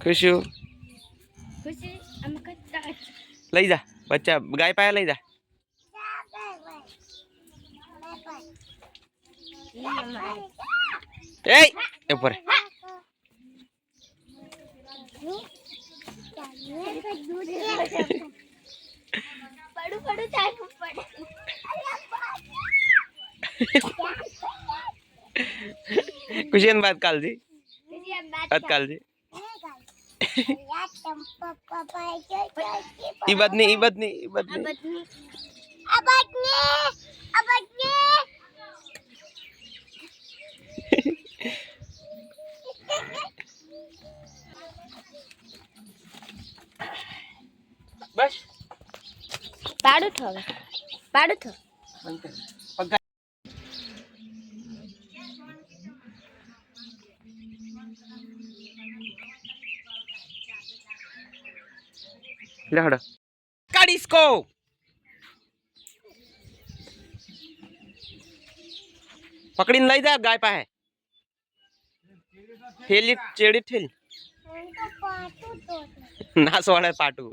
खुशू लई जा बच्चा गाय पाया लई जा ए ऊपर पड़ू पड़ू चाय पड़ खुशियन बात काल जी इबदनी बस पाड़ू थो लहड़ काट इसको पकड़ी लाई जा गाय पा है ठेली चेड़ी ठेल ना सोड़े पाटू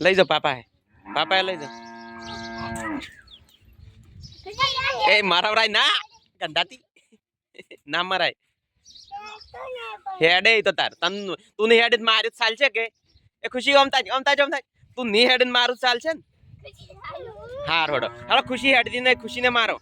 लई जा पापा है लई जा ए मारा राय ना गंदाती ना मराय हेडे तो तार तन तू नहीं हेडे मारित चाल छे के ए खुशी ओमता तू नहीं हेडे मारू चाल छे हार होडो हालो खुशी हेड दी ने खुशी ने मारो